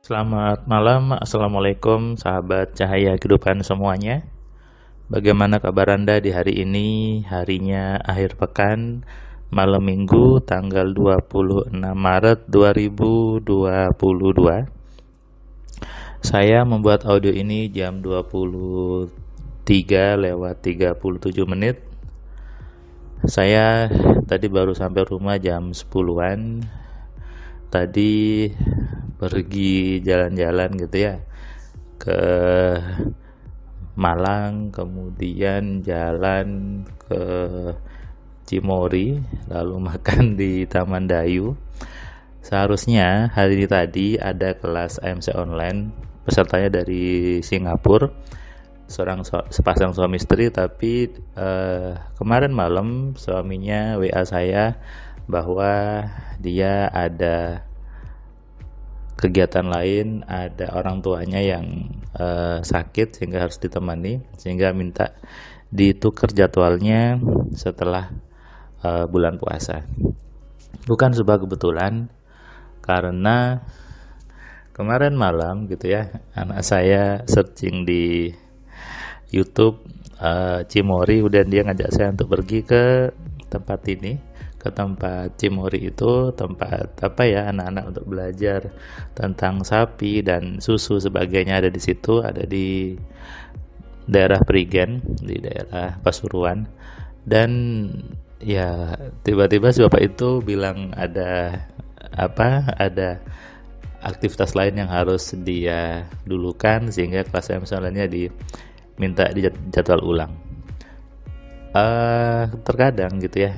Selamat malam, Assalamualaikum sahabat cahaya kehidupan semuanya. Bagaimana kabar Anda di hari ini? Harinya akhir pekan, malam minggu tanggal 26 Maret 2022. Saya membuat audio ini jam 23:37. Saya tadi baru sampai rumah jam 10-an. Tadi pergi jalan-jalan gitu ya ke Malang, kemudian jalan ke Cimory, lalu makan di Taman Dayu. Seharusnya hari ini tadi ada kelas AMC online, pesertanya dari Singapura, sepasang suami istri, tapi kemarin malam suaminya WA saya bahwa dia ada kegiatan lain, ada orang tuanya yang sakit sehingga harus ditemani, sehingga minta ditukar jadwalnya setelah bulan puasa. Bukan sebuah kebetulan, karena kemarin malam gitu ya, anak saya searching di YouTube Cimory, dan dia ngajak saya untuk pergi ke tempat ini, ke tempat Cimory. Itu tempat apa ya, anak-anak untuk belajar tentang sapi dan susu sebagainya ada di situ, ada di daerah Prigen, di daerah Pasuruan. Dan ya tiba-tiba si bapak itu bilang ada aktivitas lain yang harus dia dulukan, sehingga kelas misalnya diminta dijadwal ulang. Terkadang gitu ya,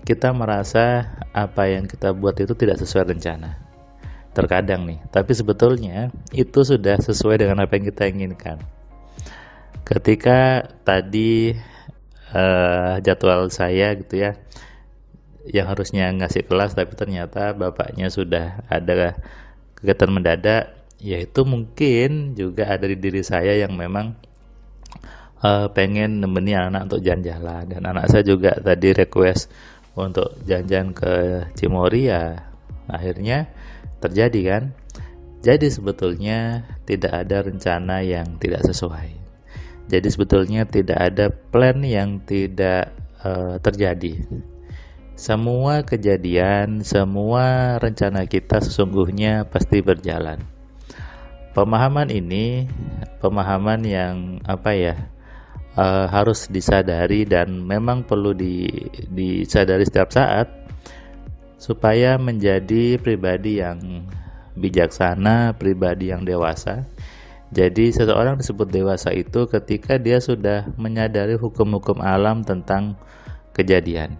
kita merasa apa yang kita buat itu tidak sesuai rencana. Terkadang nih, tapi sebetulnya itu sudah sesuai dengan apa yang kita inginkan. Ketika tadi jadwal saya gitu ya, yang harusnya ngasih kelas, tapi ternyata bapaknya sudah ada kegiatan mendadak, yaitu mungkin juga ada di diri saya yang memang pengen nemenin anak untuk jalan-jalan, dan anak saya juga tadi request untuk jalan-jalan ke Cimory, ya akhirnya terjadi kan. Jadi sebetulnya tidak ada rencana yang tidak sesuai. Jadi sebetulnya tidak ada plan yang tidak terjadi. Semua kejadian, semua rencana kita sesungguhnya pasti berjalan. Pemahaman ini, pemahaman yang harus disadari, dan memang perlu disadari setiap saat supaya menjadi pribadi yang bijaksana, pribadi yang dewasa. Jadi seseorang disebut dewasa itu ketika dia sudah menyadari hukum-hukum alam tentang kejadian.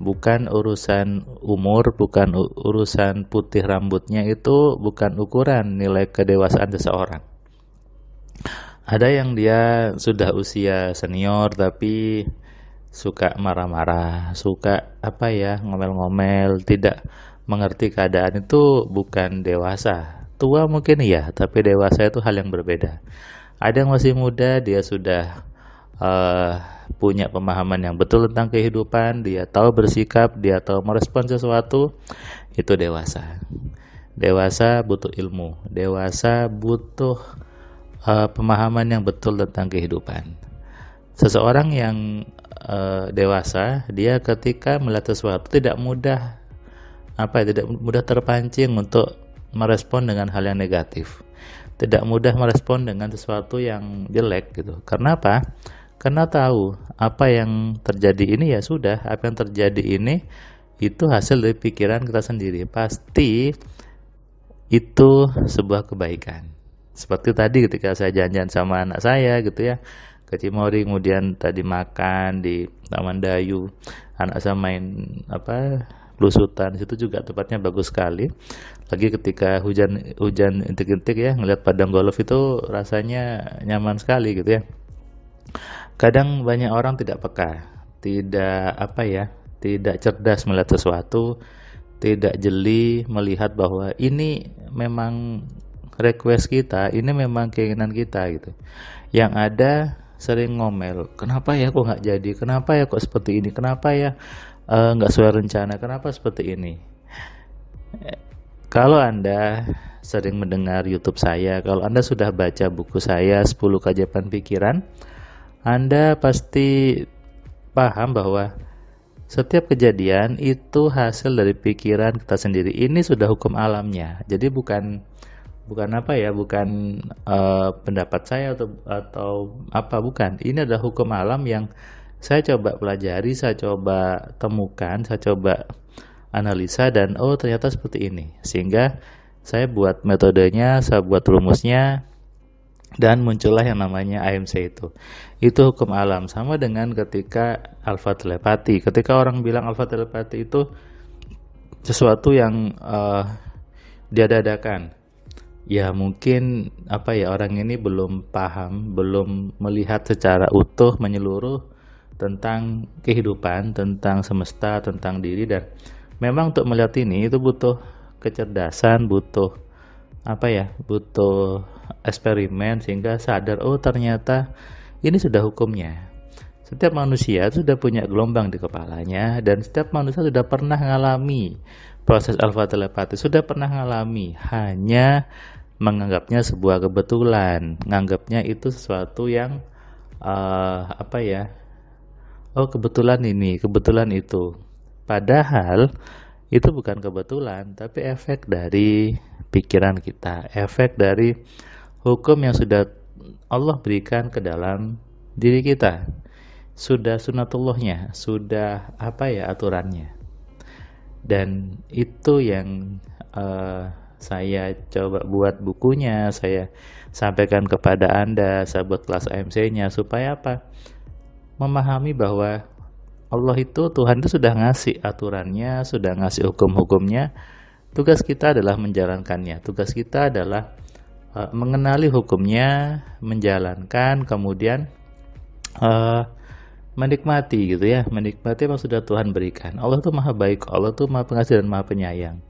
Bukan urusan umur, bukan urusan putih rambutnya, itu bukan ukuran nilai kedewasaan seseorang. Ada yang dia sudah usia senior tapi suka marah-marah, suka ngomel-ngomel, tidak mengerti keadaan, itu bukan dewasa. Tua mungkin ya, tapi dewasa itu hal yang berbeda. Ada yang masih muda, dia sudah punya pemahaman yang betul tentang kehidupan, dia tahu bersikap, dia tahu merespon sesuatu, itu dewasa. Dewasa butuh ilmu, dewasa butuh pemahaman yang betul tentang kehidupan. Seseorang yang dewasa, dia ketika melihat sesuatu tidak mudah terpancing untuk merespon dengan hal yang negatif, tidak mudah merespon dengan sesuatu yang jelek gitu. Karena apa? Karena tahu apa yang terjadi ini ya sudah, apa yang terjadi ini itu hasil dari pikiran kita sendiri, pasti itu sebuah kebaikan. Seperti tadi ketika saya janjian sama anak saya gitu ya, ke Cimory, kemudian tadi makan di Taman Dayu, anak saya main belusutan, situ juga tempatnya bagus sekali. Lagi ketika hujan intik-intik ya, ngelihat padang golf itu rasanya nyaman sekali gitu ya. Kadang banyak orang tidak peka, tidak cerdas melihat sesuatu, tidak jeli melihat bahwa ini memang request kita, ini memang keinginan kita gitu. Yang ada sering ngomel, kenapa ya kok nggak jadi, kenapa ya kok seperti ini, kenapa ya nggak sesuai rencana, kenapa seperti ini. Kalau Anda sering mendengar YouTube saya, kalau Anda sudah baca buku saya 10 Keajaiban Pikiran, Anda pasti paham bahwa setiap kejadian itu hasil dari pikiran kita sendiri. Ini sudah hukum alamnya. Jadi bukan pendapat saya atau apa, bukan. Ini adalah hukum alam yang saya coba pelajari, saya coba temukan, saya coba analisa, dan oh ternyata seperti ini. Sehingga saya buat metodenya, saya buat rumusnya, dan muncullah yang namanya AMC itu. Itu hukum alam. Sama dengan ketika alfa telepati. Ketika orang bilang alfa telepati itu sesuatu yang diada-adakan, ya mungkin orang ini belum paham, belum melihat secara utuh menyeluruh tentang kehidupan, tentang semesta, tentang diri. Dan memang untuk melihat ini itu butuh kecerdasan, butuh eksperimen sehingga sadar, oh ternyata ini sudah hukumnya. Setiap manusia sudah punya gelombang di kepalanya, dan setiap manusia sudah pernah mengalami proses alfa telepati, sudah pernah mengalami, hanya menganggapnya sebuah kebetulan, menganggapnya itu sesuatu yang oh kebetulan ini, kebetulan itu. Padahal itu bukan kebetulan, tapi efek dari pikiran kita, efek dari hukum yang sudah Allah berikan ke dalam diri kita. Sudah sunatullahnya, sudah aturannya. Dan itu yang saya coba buat bukunya, saya sampaikan kepada Anda, saya buat kelas AMC-nya, supaya memahami bahwa Allah itu, Tuhan itu sudah ngasih aturannya, sudah ngasih hukum-hukumnya. Tugas kita adalah menjalankannya. Tugas kita adalah mengenali hukumnya, menjalankan, kemudian menikmati gitu ya. Menikmati apa sudah Tuhan berikan. Allah itu maha baik, Allah itu maha pengasih dan maha penyayang.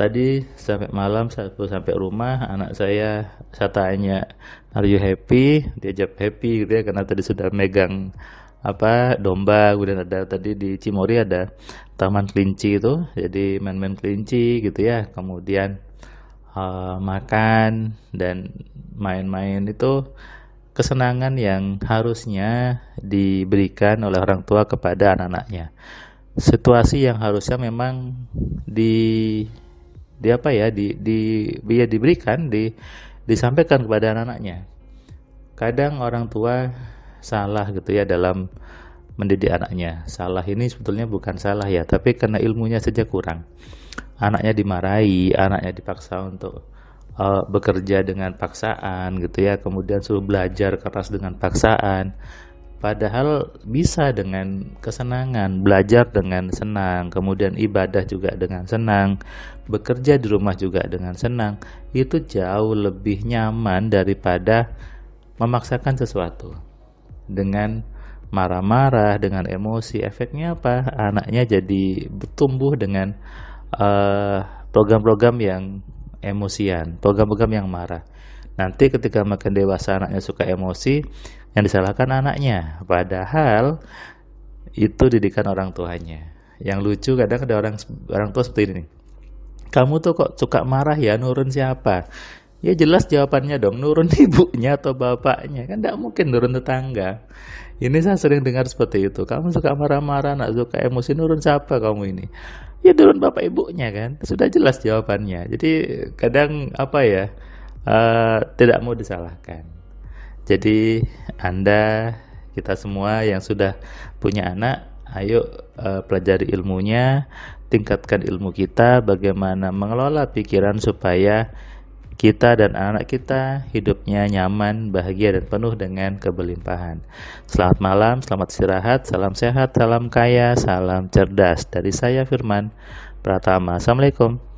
Tadi sampai malam, sampai rumah, anak saya tanya, are you happy? Dia jawab happy gitu ya, karena tadi sudah megang domba. Kemudian ada tadi di Cimory ada taman kelinci itu, jadi main-main kelinci gitu ya. Kemudian makan dan main-main, itu kesenangan yang harusnya diberikan oleh orang tua kepada anak-anaknya. Situasi yang harusnya memang disampaikan kepada anak-anaknya. Kadang orang tua salah gitu ya dalam mendidik anaknya. Salah ini sebetulnya bukan salah ya, tapi karena ilmunya saja kurang. Anaknya dimarahi, anaknya dipaksa untuk bekerja dengan paksaan gitu ya, kemudian suruh belajar keras dengan paksaan. Padahal bisa dengan kesenangan, belajar dengan senang, kemudian ibadah juga dengan senang, bekerja di rumah juga dengan senang. Itu jauh lebih nyaman daripada memaksakan sesuatu dengan marah-marah, dengan emosi. Efeknya apa? Anaknya jadi tumbuh dengan program-program yang emosian, program-program yang marah. Nanti ketika makin dewasa anaknya suka emosi, yang disalahkan anaknya, padahal itu didikan orang tuanya. Yang lucu kadang ada orang tua seperti ini, kamu tuh kok suka marah ya, nurun siapa? Ya jelas jawabannya dong, nurun ibunya atau bapaknya, kan tidak mungkin nurun tetangga. Ini saya sering dengar seperti itu, kamu suka marah-marah, nak suka emosi, nurun siapa kamu ini? Ya nurun bapak ibunya kan, sudah jelas jawabannya. Jadi kadang tidak mau disalahkan. Jadi kita semua yang sudah punya anak, ayo pelajari ilmunya, tingkatkan ilmu kita, bagaimana mengelola pikiran supaya kita dan anak kita hidupnya nyaman, bahagia, dan penuh dengan kelimpahan. Selamat malam, selamat istirahat, salam sehat, salam kaya, salam cerdas. Dari saya Firman Pratama. Assalamualaikum.